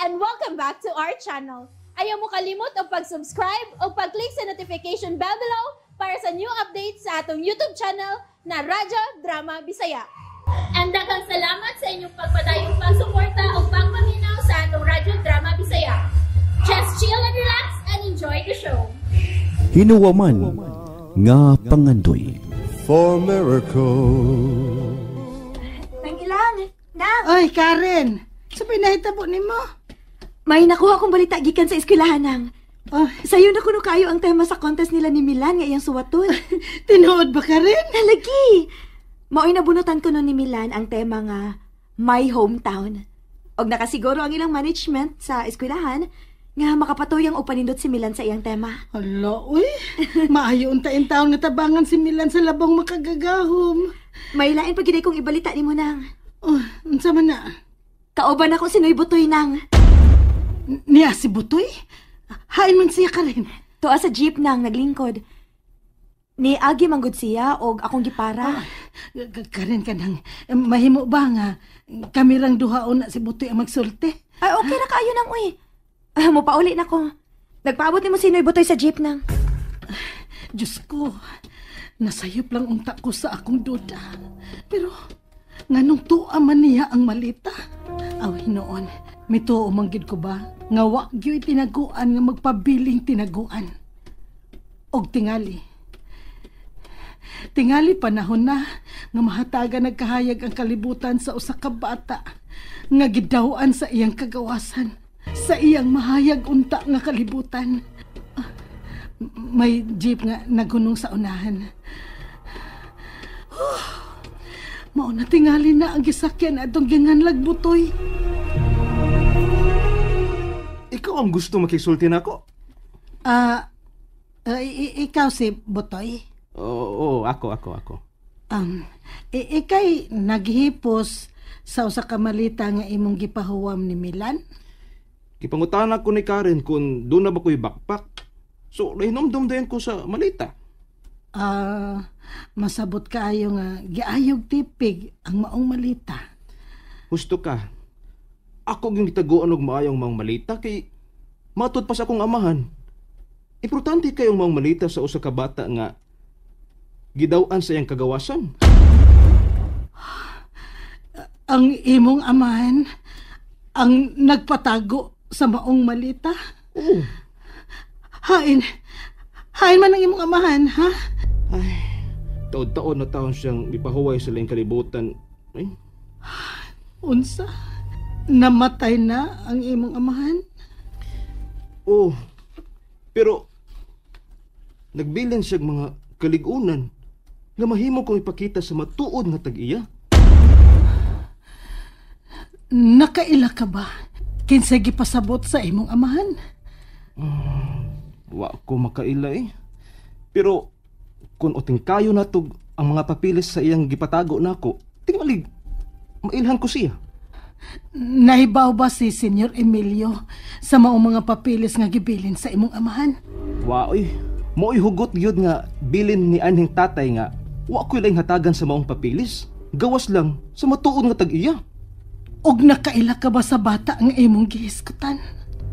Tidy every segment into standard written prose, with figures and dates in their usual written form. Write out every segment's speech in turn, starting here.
and welcome back to our channel. Ayaw mo kalimot o pag-subscribe o pag-click sa notification bell below para sa new updates sa atong YouTube channel na Radyo Drama Bisaya. And daghang salamat sa inyong pagpadayong pagsuporta o pagpaminaw sa atong Radyo Drama Bisaya. Just chill and relax and enjoy the show. Hinuwaman nga pangandoy. For miracle. Nang ilang, Nang. Oy, Karen. Sa pinahitabo ni mo. May nakuha kong balita gikan sa eskwelahan, Nang. Oh, Sayo na kuno kayo ang tema sa contest nila ni Milan nga iyang suwaton. tinuod ba, Karen? Nalagi. Mao'y nabunutan ko nun ni Milan ang tema nga My Hometown. Og nakasiguro ang ilang management sa eskwelahan nga makapatuyang o panindot si Milan sa iyang tema. Hala, uy. Maayo untain taon nga tabangan si Milan sa labang makagagahom. May lain pa gid kong ibalita nimo, Nang. Oh, unsa man na? Kaoban ako si Noy Butoy, Nang. Niya si Butoy? Hain man siya, Karen. Tuwa sa jeep, Nang, naglingkod. Ni Agi manggod siya og akong gipara. Karen ka nang, mahimo ba nga kamirang duhaon na si Butoy ang magsulti? Ay, okay ra kaayo, Nang, uy. Mupauli na ko. Nagpaabot ni mo si Noy Butoy sa jeep, Nang. Diyos ko, nasayop lang unta ko sa akong duda. Pero, nganong tuwa man niya ang malita? Aw, hinoon, may tuo manggid ko ba? Nga wagyo'y tinaguan nga magpabiling tinaguan. Og tingali. Tingali panahon na nga mahataga nagkahayag ang kalibutan sa usa ka bata nga gidawaan sa iyang kagawasan. Sa iyang mahayag unta nga kalibutan. May jeep nga nagunong sa unahan. Mao na tingali na ang gisakyan atong ginganlag Butoy. Ikaw ang gusto makisulti na ako? Ikaw si Butoy? Oo, ako. Ikay naghipos sa usa ka malita nga imong gipahuwam ni Milan? Kipangutana ko ni Karen kung doon na ba ko'y backpack. So, nahinomdom din ko sa malita. Masabot kaayo nga giayog tipig ang maong malita. Gusto ka. Ako yung gitaguan og maayong maong malita kay matod pa sa akong amahan. Importante kayong maong malita sa usa ka bata nga gidawaan sa iyang kagawasan. Ang imong amahan ang nagpatago sa maong malita? Oo. Hain man ang imong amahan, ha? Ay, taon-taon na taon siyang ipahuway sa laing kalibutan. Ay, Unsa? Namatay na ang imong amahan? oo. Pero, nagbilin siyang mga kaligunan nga mahimo kong ipakita sa matuod nga tag-iya. Nakaila ka ba? Kinsay gipasabot sa imong amahan? Wa ko makaila eh. Pero, kung uting kayo na tog ang mga papilis sa iyang gipatago nako, tingalig, mailhan ko siya. Nahibaw ba si Senyor Emilio sa maong mga papilis nga gibilin sa imong amahan? Wa oy, mo'y hugot gyud nga bilin ni anhing tatay nga wa ko'y laing hatagan sa maong papilis. Gawas lang sa matuod nga tag-iya. Og nakaila ka ba sa bata ang imong gihiskutan?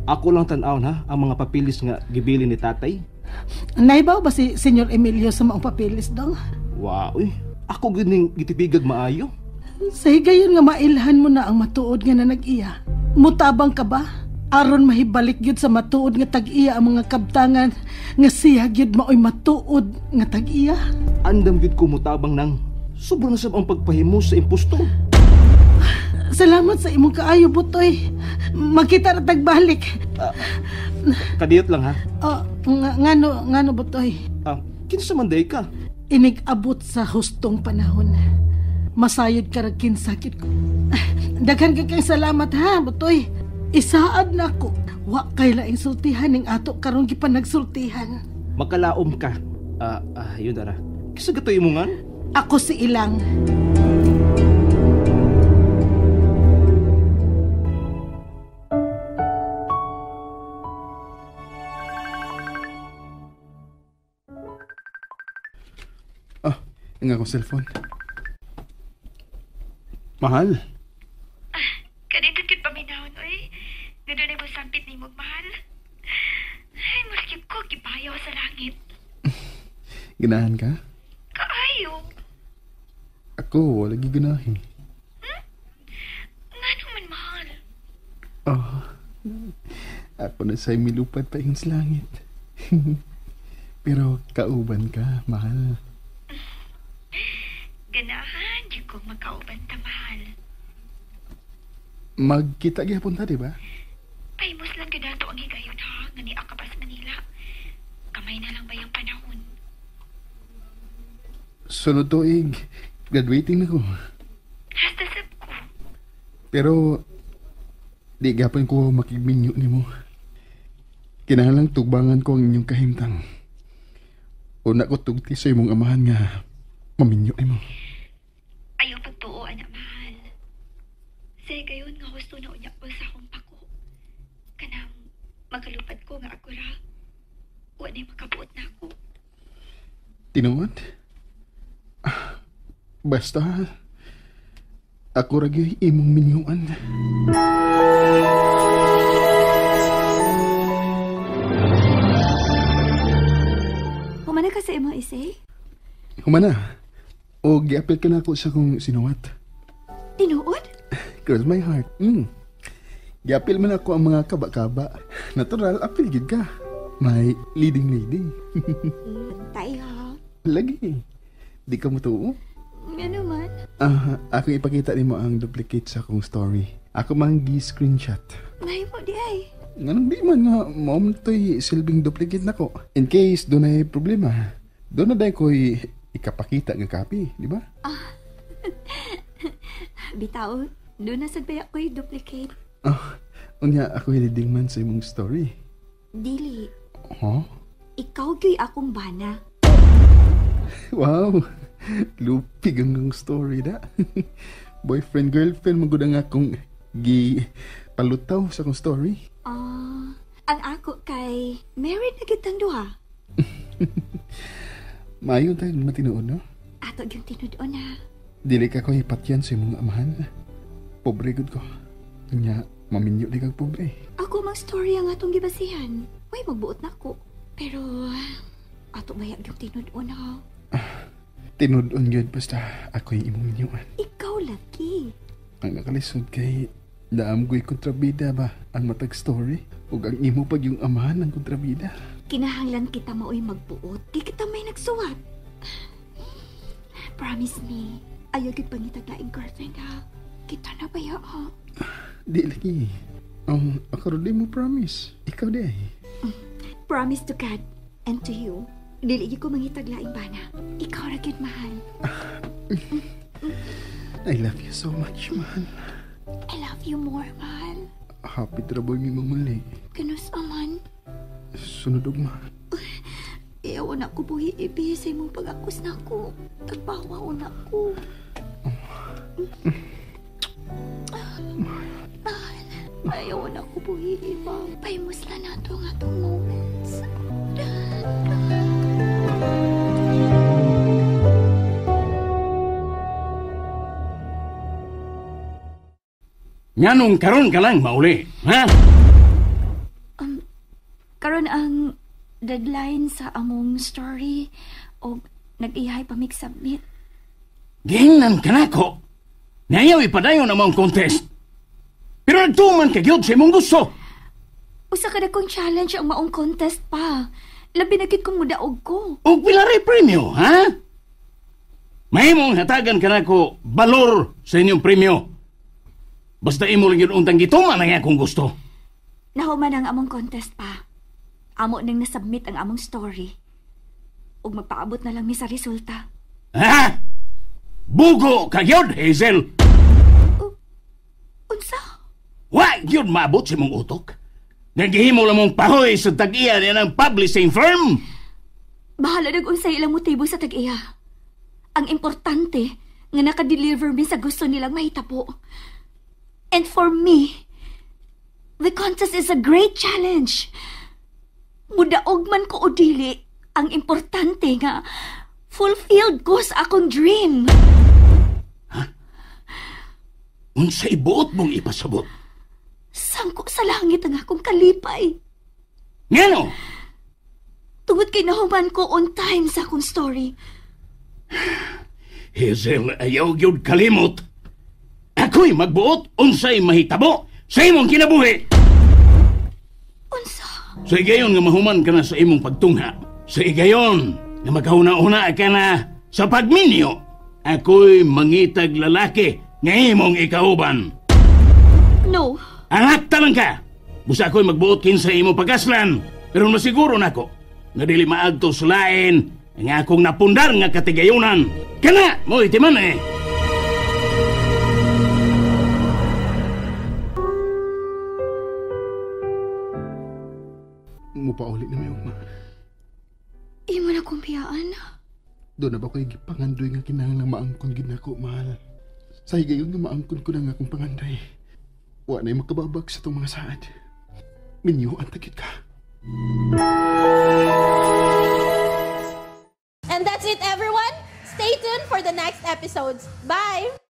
Ako lang tan-awon ha ang mga papilis nga gibilin ni tatay. Nahibaw ba si Senyor Emilio sa maong papilis dong? Wa oy, ako gyud ning gitibigag maayo. Sa higayon nga mailhan mo na ang matuod nga na nag-iya. Mutabang ka ba? Aron mahibalik gyud sa matuod nga tag-iya ang mga kabtangan nga siya gyud maoy matuod nga tag-iya. Andam gyud ko mutabang nang sobrang na sab ang pagpahimo sa imposto. Salamat sa imong kaayo, Butoy. Magkita ra tagbalik. Kadiyot lang ha. Ngano, Butoy? Kinsa man day ka? Inig-abot sa hustong panahon. Masayod ka ra kinsakit ko. Daghan ka kang salamat ha, Butoy. Isaad na ako. Wa kay laing sultihan ning ato karon gipanagsultihan. Makalaom ka. Yun dara. Kisa gatoy imungan? Ako si Ilang. Nga akong cellphone. Mahal. Kanindot kit paminahon, oy. Nga doon ay sampit ni mo, mahal. Ay, malikip ko, kipayaw sa langit. Ganahan ka? Kaayo. Ako, lagi ganahin. Nga naman, mahal. Oh, ako na sa'y milupad pa yung sa langit. Pero kauban ka, mahal. Ganahan, di ko magkauban ta, mahal. Magkita gyapon ta, di ba? Paimos lang ganato ang higayon, ha? Nga ni Akapas Manila. Kamay na lang ba yung panahon? Sunod tuig, graduating na ko. Hasta sab ko. Pero, di gapon ko makigminyo ni mo. Kinahanglang tugbangan ko ang inyong kahimtang. Una ko tugti sa imong amahan nga maminyo ni mo. Ayaw pagtuo, anak mahal. Say gayon nga gusto na unya ko sa akong pako. Kanang magalupad ko nga ako ra. Wala makabuot na ako. Tinuod? Basta, ako ragi imong minyuan. Humana ka sa imong isay? Humana, o giapil ka na ako sa kong sinuwat. Tinuod? Cross my heart. Giapil man ako ang mga kaba-kaba. Natural, apil gid ka. May leading lady. Tayo, ha? Lagi. Di ka mo tuo? Ano man? Ako ipakita ni mo ang duplicate sa akong story. Ako mang gi-screenshot. May mo di ay. Ganun di man nga, maum to'y silbing duplicate na ko. In case doon ay problema, doon na dahil ko'y ikapakita ng copy, di ba? Bitaw, doon na sagbaya ko'y duplicate. Unya ako hiliding man sa imong story. Dili, Huh? ikaw gay akong bana. Wow! Lupig ang story da. Boyfriend, girlfriend, magudang akong palutaw sa akong story. Ang ako kay married na kitang duha. Maayon tayo matinood, no? Ato yung tinudoon na. Dili ka ko ipatyan sa imong amahan. Pobre gud ko. Nya, maminyo di kag pobre. Ako mang story ang atong gibasihan. Way magbuot na ko. Pero, ato bayag yung tinudoon na. Tinudon yun basta ako'y imong minyuan. Ikaw lagi. Ang nakalisod kay daamgoy kontrabida ba ang matag story? Ug ang imo pag yung amahan ng kontrabida. Kinahanglan kita mao'y magbuot. Di kita may nagsuwat. Promise me, ayaw gid pangitaglaing girlfriend ha. Kita na ba ya ha? Di lagi. Ako rin di mo promise. Ikaw di ay. Promise to God and to you. Dili ko mangitaglaing bana. Ikaw ra gyud mahal. I love you so much, mahal. I love you more, mahal. Happy trabaho mi mamuli. Kanus aman. Sunod ugma. Iyaw na ko buhi ibi sa imong pag-akus na ko. Tagbawa na ko. Ayaw na ko buhi iba. Paimusla na ito nga itong moments. Nganong karon ka lang mauli, ha? Karon ang deadline sa among story o nag-ihay pa mig submit. Gingnan ka na ko. Ngayaw ipadayon ang mong contest. Pero nagtuman ka gyud sa imong gusto. Usa ka dakong challenge ang maong contest pa. Labi na gid kong mudaog ko. O pilari premyo, ha? Mahimong hatagan ka na ko balor sa inyong premyo. Basta imo lang yun untang gituman ang akong gusto. Nahuman ang among contest pa. Amo nang nasubmit ang among story. Ug magpaabot na lang mi sa resulta. Ha? Bugo ka yun, Hazel! Unsa? Wa yun maabot sa mong utok? Naghihimo lang mong pahoy sa tag-iya niya ng publishing firm? Bahala nag-unsay ilang motibo sa tag-iya. Ang importante nga nakadeliver mi sa gusto nilang mahitabo. And for me, the contest is a great challenge. Mudaog man ko o dili, ang importante nga fulfilled ko sa akong dream. Ha? Unsay buot mong ipasabot? Sangko sa langit ang akong kalipay. Ngano? Tungod kay nahuman ko on time sa akong story. Hazel, ayaw gyud kalimot. Ako'y magbuot unsay mahitabo sa imong kinabuhi. Unsa? Sa igayon nga mahuman ka na sa imong pagtungha. Sa igayon nga magkauna-una ka na sa pagminyo. Ako'y mangitag lalaki nga imong ikauban. No. Anak talang ka. Busa ako'y magbuot kinsa imong pagkaslan. Pero masiguro nako nga dili maadto sa lain nga akong napundar nga katigayunan. Kana mo itiman eh. Mupauli na may uma. Imo na kumpiyaan. Doon na ba ko'y gipangandoy nga kinahanglang maangkon ginako, mahal. Sa higayon nga maangkon ko na nga akong panganday. Wa na'y makababag sa itong mga saad. Minyo ang tagit ka. And that's it, everyone. Stay tuned for the next episodes. Bye!